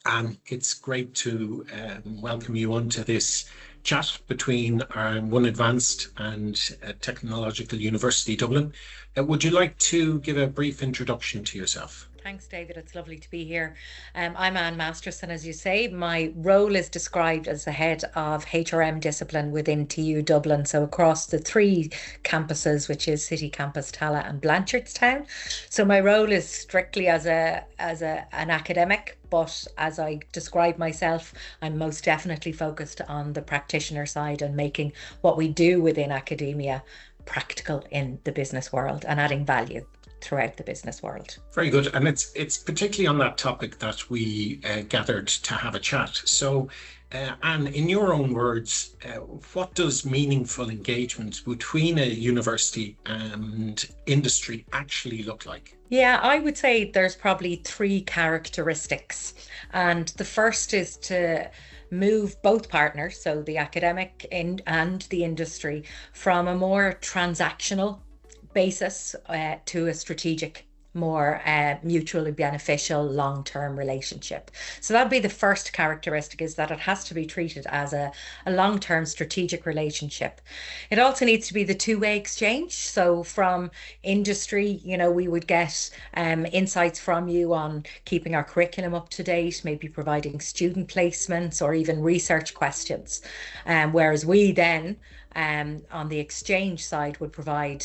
And it's great to welcome you onto this chat between OneAdvanced and Technological University Dublin. Would you like to give a brief introduction to yourself? Thanks, David. It's lovely to be here. I'm Ann Masterson, as you say. My role is described as the head of HRM Discipline within TU Dublin, so across the three campuses, which is City Campus, Tala, and Blanchardstown. So my role is strictly as an academic, but as I describe myself, I'm most definitely focused on the practitioner side and making what we do within academia practical in the business world and adding value throughout the business world. Very good. And it's particularly on that topic that we gathered to have a chat. So, Anne, in your own words, what does meaningful engagement between a university and industry actually look like? Yeah, I would say there's probably three characteristics. And the first is to move both partners, so the academic and the industry, from a more transactional basis to a strategic, more mutually beneficial long-term relationship. So that'd be the first characteristic, is that it has to be treated as a long-term strategic relationship. It also needs to be the two-way exchange. So from industry, we would get insights from you on keeping our curriculum up to date, maybe providing student placements or even research questions. Whereas we then on the exchange side would provide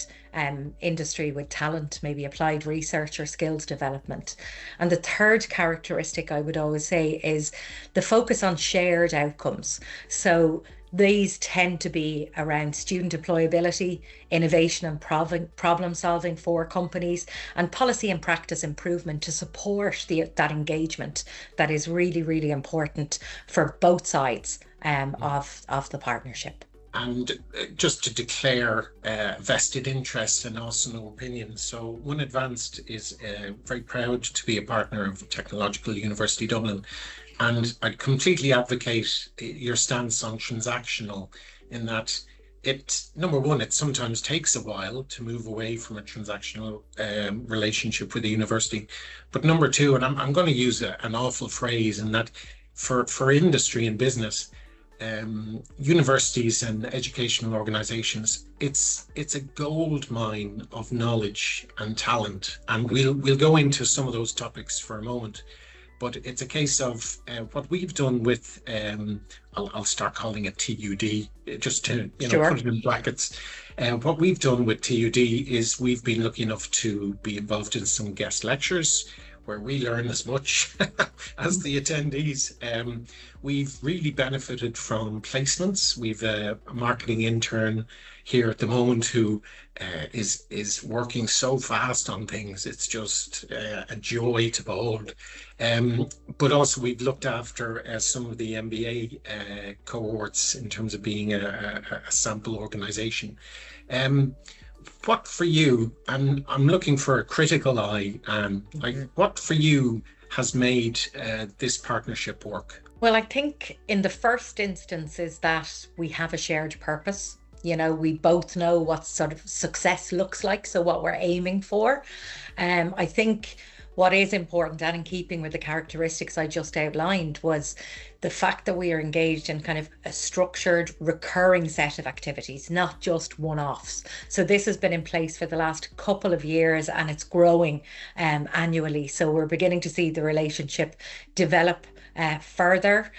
industry with talent, maybe applied research or skills development. And the third characteristic I would always say is the focus on shared outcomes. So these tend to be around student employability, innovation and problem solving for companies, and policy and practice improvement to support that engagement that is really, really important for both sides of the partnership. And just to declare vested interest and also no opinion. So OneAdvanced is very proud to be a partner of Technological University Dublin. And I'd completely advocate your stance on transactional, in that number one, it sometimes takes a while to move away from a transactional relationship with the university. But number two, and I'm going to use an awful phrase, in that for industry and business, universities and educational organizations, it's a gold mine of knowledge and talent, and we'll go into some of those topics for a moment. But it's a case of what we've done with I'll start calling it TUD, just to Sure. put it in brackets. What we've done with TUD is we've been lucky enough to be involved in some guest lectures where we learn as much as the attendees. We've really benefited from placements. We've a marketing intern here at the moment who is working so fast on things. It's just a joy to behold. But also we've looked after some of the MBA cohorts in terms of being a sample organization. What for you, and I'm looking for a critical eye, what for you has made this partnership work? Well, I think in the first instance is that we have a shared purpose. We both know what sort of success looks like, so what we're aiming for. I think what is important, and in keeping with the characteristics I just outlined, was the fact that we are engaged in kind of a structured, recurring set of activities, not just one-offs. So this has been in place for the last couple of years, and it's growing annually. So we're beginning to see the relationship develop further.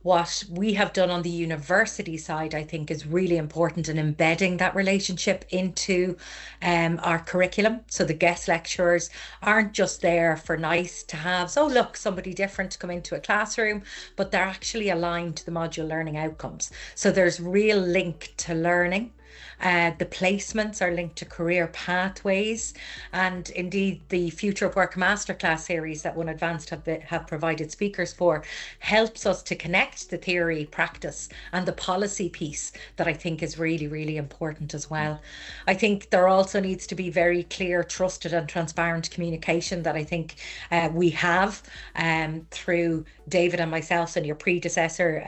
What we have done on the university side, I think, is really important in embedding that relationship into our curriculum. So the guest lecturers aren't just there for nice to have, oh, look, somebody different to come into a classroom, but they're actually aligned to the module learning outcomes. So there's real link to learning. The placements are linked to career pathways, and indeed the Future of Work Masterclass series that OneAdvanced have provided speakers for helps us to connect the theory, practice and the policy piece that I think is really, really important as well. I think there also needs to be very clear, trusted and transparent communication that I think we have through David and myself and your predecessor,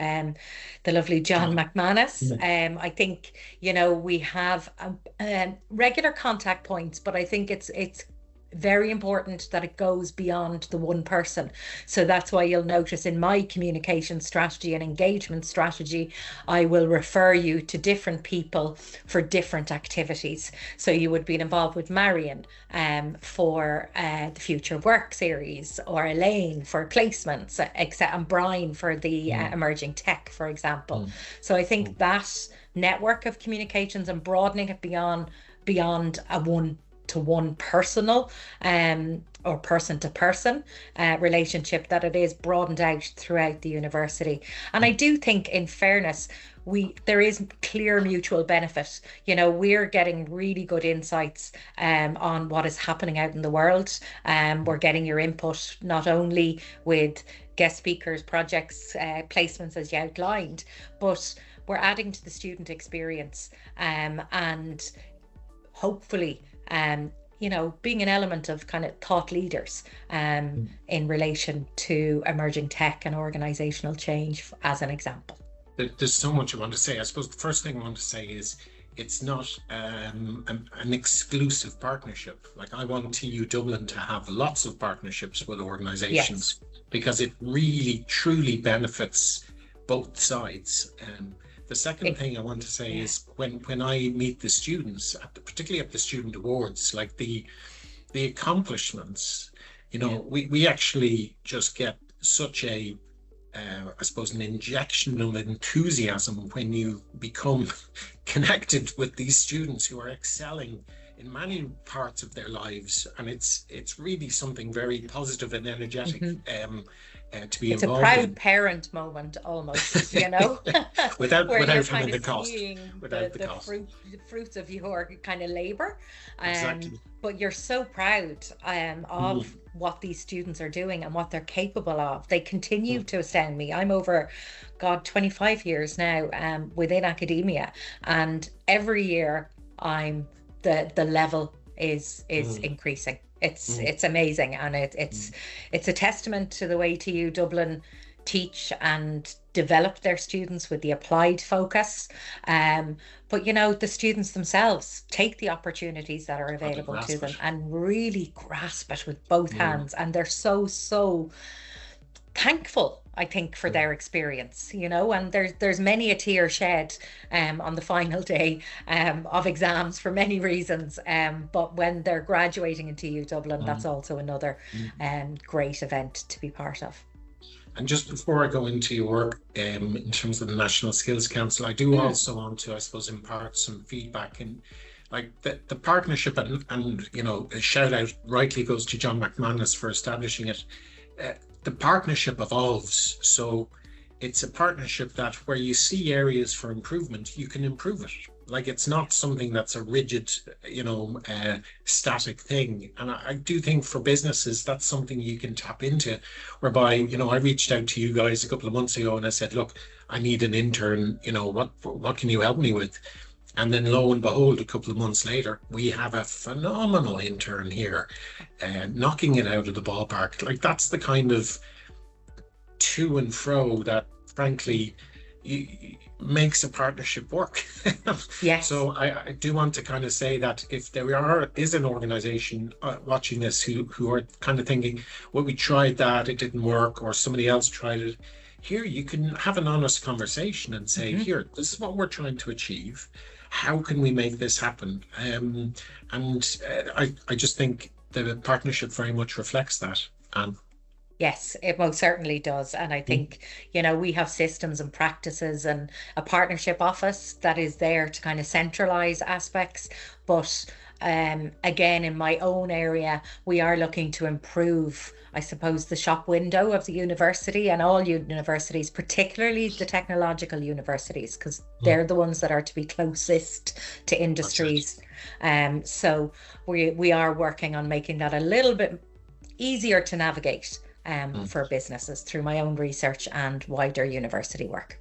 the lovely John McManus. I think, we have regular contact points, but I think it's very important that it goes beyond the one person. So that's why you'll notice in my communication strategy and engagement strategy, I will refer you to different people for different activities. So you would be involved with Marion for the Future Work series, or Elaine for placements, and Brian for the emerging tech, for example. So I think that network of communications and broadening it beyond a one-to-one personal or person-to-person relationship, that it is broadened out throughout the university. And I do think, in fairness, there is clear mutual benefit. You know, we're getting really good insights on what is happening out in the world. We're getting your input not only with guest speakers, projects, placements as you outlined, but we're adding to the student experience, and hopefully you know, being an element of kind of thought leaders in relation to emerging tech and organizational change, as an example. There's so much I want to say. I suppose the first thing I want to say is it's not an exclusive partnership. Like, I want TU Dublin to have lots of partnerships with organizations, because it really truly benefits both sides. The second thing I want to say is when I meet the students, particularly at the student awards, like the accomplishments, you know, we actually just get such a I suppose an injection of enthusiasm when you become connected with these students who are excelling in many parts of their lives, and it's really something very positive and energetic to be involved in. It's a proud parent moment, almost, you know, without having the cost, the fruits of your kind of labor. Exactly. But you're so proud of what these students are doing and what they're capable of. They continue to astound me. I'm over 25 years now within academia, and every year the level is increasing. It's amazing, and it's a testament to the way TU Dublin teach and develop their students with the applied focus. But you know, the students themselves take the opportunities that are available to them and really grasp it with both hands, and they're so thankful, I think, for their experience, you know. And there's many a tear shed on the final day of exams for many reasons, but when they're graduating in TU Dublin, that's also another great event to be part of. And just before I go into your work in terms of the National Skills Council, I do also want to, I suppose, impart some feedback. And like the partnership, and you know, a shout out rightly goes to John McManus for establishing it. The partnership evolves, so it's a partnership that where you see areas for improvement, you can improve it. Like, it's not something that's a rigid, you know, static thing. And I do think for businesses, that's something you can tap into, whereby, you know, I reached out to you guys a couple of months ago and I said, look, I need an intern, you know, what can you help me with? And then lo and behold, a couple of months later, we have a phenomenal intern here, knocking it out of the ballpark. Like, that's the kind of to and fro that, frankly, makes a partnership work. Yes. So I do want to kind of say that if there is an organization watching this who are kind of thinking, well, we tried that, it didn't work, or somebody else tried it, here you can have an honest conversation and say, here, this is what we're trying to achieve. How can we make this happen? And I just think the partnership very much reflects that. Yes, it most certainly does. And I think, you know, we have systems and practices and a partnership office that is there to kind of centralize aspects. But again, in my own area, we are looking to improve, I suppose, the shop window of the university, and all universities, particularly the technological universities, because they're the ones that are to be closest to industries. So we are working on making that a little bit easier to navigate for businesses through my own research and wider university work.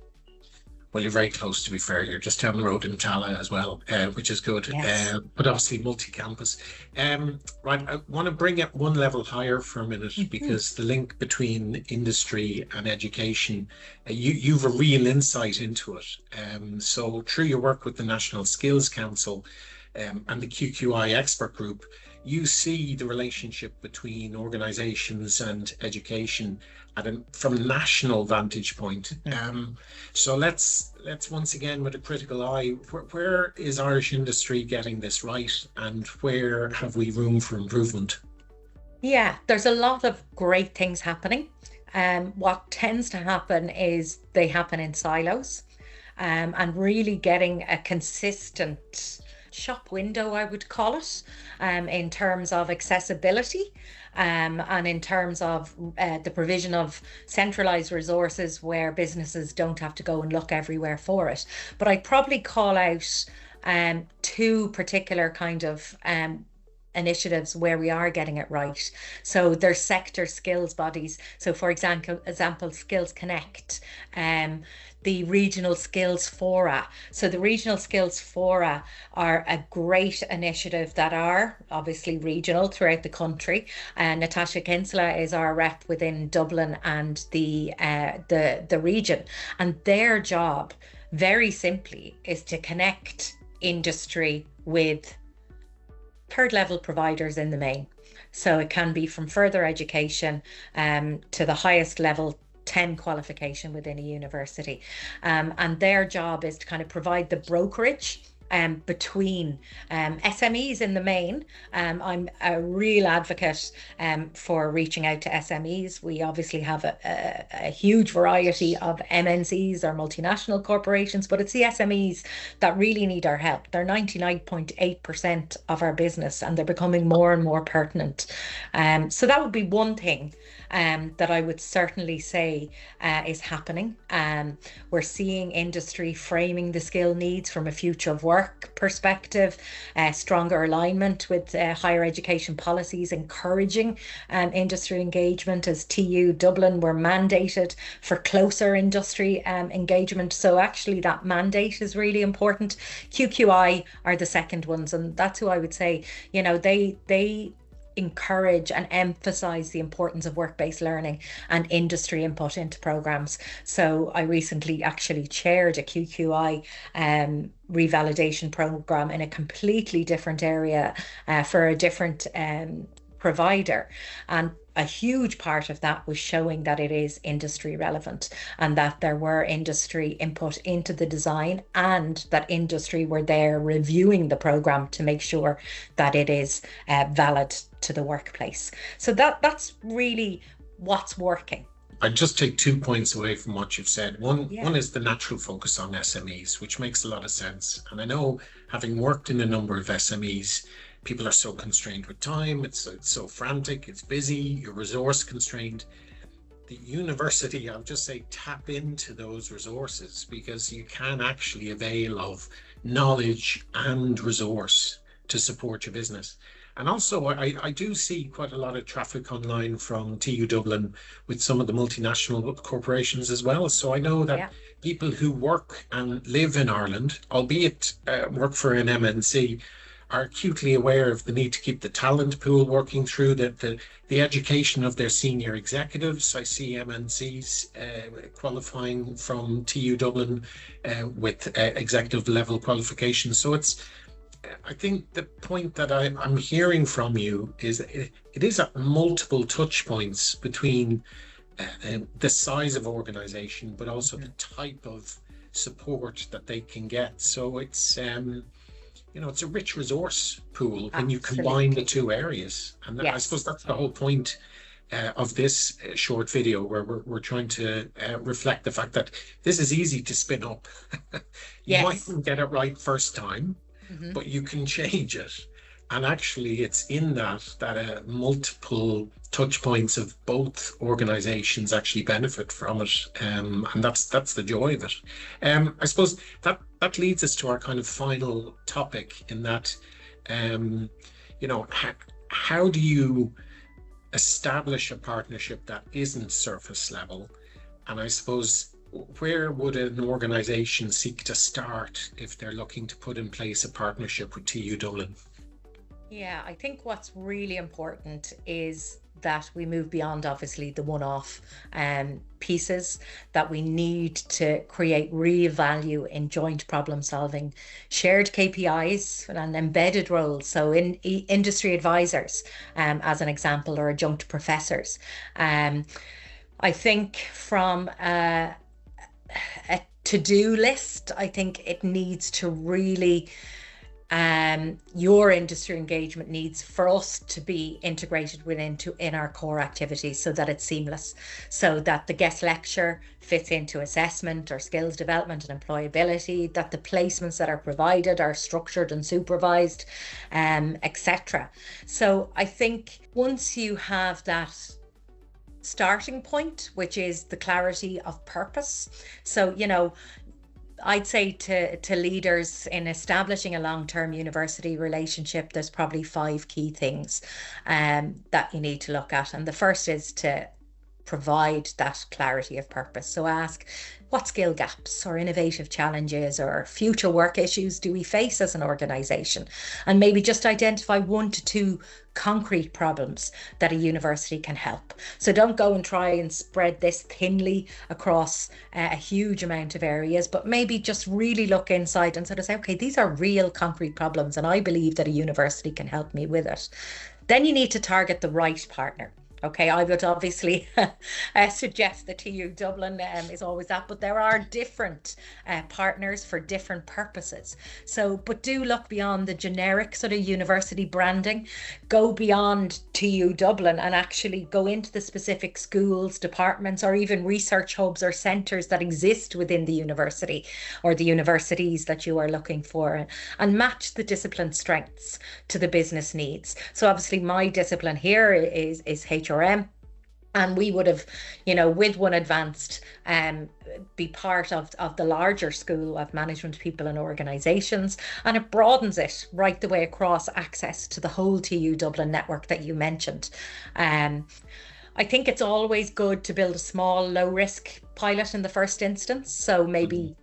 Well, you're very close, to be fair. You're just down the road in Tala as well, which is good. Yes. But obviously multi-campus. Right, I want to bring it one level higher for a minute, because the link between industry and education, you've a real insight into it. So through your work with the National Skills Council and the QQI expert group, you see the relationship between organizations and education from a national vantage point. So let's once again, with a critical eye, where is Irish industry getting this right, and where have we room for improvement? Yeah, there's a lot of great things happening. What tends to happen is they happen in silos, and really getting a consistent shop window, I would call it, in terms of accessibility, and in terms of the provision of centralized resources where businesses don't have to go and look everywhere for it. But I'd probably call out two particular kind of initiatives where we are getting it right. So there's sector skills bodies. So for example, Skills Connect, the regional skills fora. So the regional skills fora are a great initiative that are obviously regional throughout the country. Natasha Kinsella is our rep within Dublin and the region, and their job very simply is to connect industry with third level providers in the main. So it can be from further education to the highest level 10 qualification within a university. And their job is to kind of provide the brokerage between SMEs in the main. I'm a real advocate for reaching out to SMEs. We obviously have a huge variety of MNCs or multinational corporations, but it's the SMEs that really need our help. They're 99.8% of our business, and they're becoming more and more pertinent. So that would be one thing that I would certainly say is happening. We're seeing industry framing the skill needs from a future of work perspective, stronger alignment with higher education policies, encouraging industry engagement. As TU Dublin, we're mandated for closer industry engagement. So actually that mandate is really important. QQI are the second ones, and that's who I would say, they encourage and emphasize the importance of work-based learning and industry input into programs. So I recently actually chaired a QQI revalidation program in a completely different area for a different provider, and a huge part of that was showing that it is industry relevant, and that there were industry input into the design, and that industry were there reviewing the program to make sure that it is valid to the workplace. So that's really what's working. I'd just take 2 points away from what you've said. One is the natural focus on SMEs, which makes a lot of sense. And I know, having worked in a number of SMEs, people are so constrained with time, it's so frantic, it's busy, you're resource constrained. The university, I'll just say, tap into those resources, because you can actually avail of knowledge and resource to support your business. And also, I do see quite a lot of traffic online from TU Dublin with some of the multinational corporations as well. So I know that people who work and live in Ireland, albeit work for an MNC, are acutely aware of the need to keep the talent pool working through the education of their senior executives. I see MNCs qualifying from TU Dublin with executive level qualifications. So I think the point that I'm hearing from you is it is at multiple touch points between the size of organization, but also the type of support that they can get. So it's it's a rich resource pool when you combine the two areas. And I suppose that's the whole point of this short video, where we're trying to reflect the fact that this is easy to spin up. You mightn't get it right first time, but you can change it. And actually, it's in that multiple touch points of both organizations actually benefit from it. And that's the joy of it. I suppose that leads us to our kind of final topic, in that, how do you establish a partnership that isn't surface level? And I suppose, where would an organization seek to start if they're looking to put in place a partnership with TU Dublin? Yeah, I think what's really important is that we move beyond obviously the one-off pieces, that we need to create real value in joint problem solving, shared KPIs and embedded roles. So in industry advisors, as an example, or adjunct professors. I think from a to-do list, I think it needs to really, your industry engagement needs for us to be integrated in our core activities, so that it's seamless, so that the guest lecture fits into assessment or skills development and employability, that the placements that are provided are structured and supervised, etc. So I think once you have that starting point, which is the clarity of purpose. So, I'd say to leaders in establishing a long-term university relationship, there's probably 5 key things that you need to look at. And the first is to provide that clarity of purpose. So ask, what skill gaps or innovative challenges or future work issues do we face as an organisation? And maybe just identify 1 to 2 concrete problems that a university can help. So don't go and try and spread this thinly across a huge amount of areas, but maybe just really look inside and sort of say, okay, these are real concrete problems and I believe that a university can help me with it. Then you need to target the right partner. Okay, I would obviously suggest the TU Dublin is always that, but there are different partners for different purposes. So, but do look beyond the generic sort of university branding, go beyond TU Dublin and actually go into the specific schools, departments, or even research hubs or centres that exist within the university or the universities that you are looking for, and match the discipline strengths to the business needs. So obviously my discipline here is HRM. And we would have, with OneAdvanced, be part of the larger school of management people and organisations, and it broadens it right the way across access to the whole TU Dublin network that you mentioned. I think it's always good to build a small, low-risk pilot in the first instance. So maybe,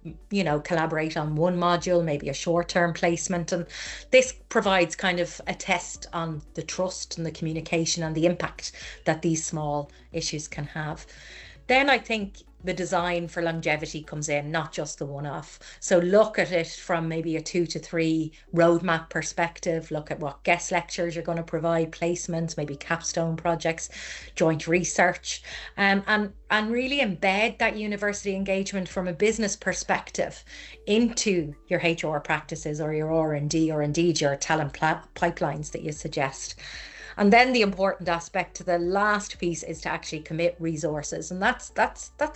collaborate on one module, maybe a short-term placement. And this provides kind of a test on the trust and the communication and the impact that these small issues can have. Then I think the design for longevity comes in, not just the one-off. So look at it from maybe a 2 to 3 roadmap perspective. Look at what guest lectures you're going to provide, placements, maybe capstone projects, joint research, and really embed that university engagement from a business perspective into your HR practices or your R&D, or indeed your talent pipelines that you suggest. And then the important aspect to the last piece is to actually commit resources, and that's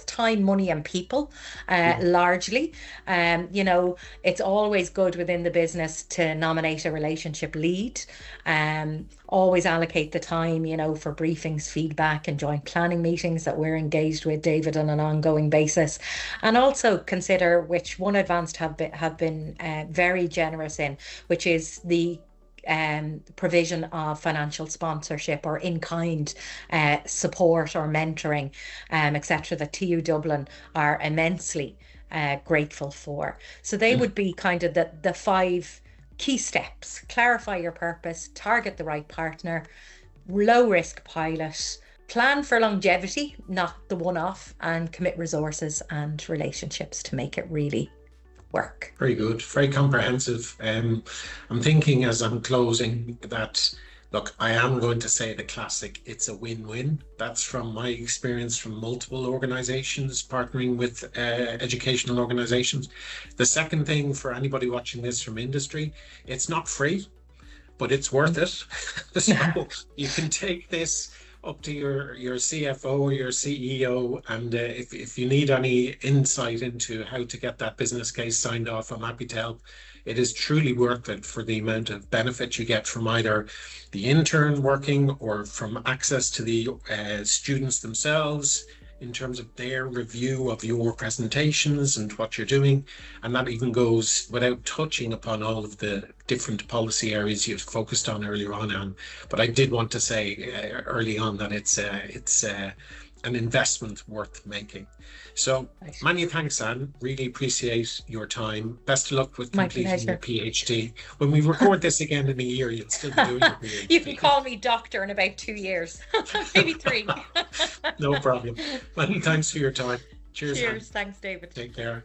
time, money, and people, largely. It's always good within the business to nominate a relationship lead. Always allocate the time, for briefings, feedback, and joint planning meetings that we're engaged with David on an ongoing basis, and also consider, which OneAdvanced have been very generous in, which is the provision of financial sponsorship or in-kind support or mentoring, etc., that TU Dublin are immensely grateful for. So they would be kind of the 5 key steps: clarify your purpose, target the right partner, low-risk pilot, plan for longevity, not the one-off, and commit resources and relationships to make it really work. Very good, very comprehensive. I'm thinking as I'm closing that, look, I am going to say the classic, it's a win-win. That's from my experience from multiple organizations partnering with educational organizations. The second thing for anybody watching this from industry, it's not free, but it's worth it. So you can take this up to your CFO or your CEO, and if you need any insight into how to get that business case signed off, I'm happy to help. It is truly worth it for the amount of benefit you get from either the intern working or from access to the students themselves in terms of their review of your presentations and what you're doing. And that even goes without touching upon all of the different policy areas you've focused on earlier on, Anne. But I did want to say early on that it's an investment worth making. So Right. many thanks, Anne. Really appreciate your time. Best of luck with My completing your pleasure. PhD. When we record this again in a year, you'll still be doing your You can PhD. call me doctor in about 2 years, maybe 3. No problem. Many thanks for your time. Cheers, Anne. Cheers. Thanks, David. Take care.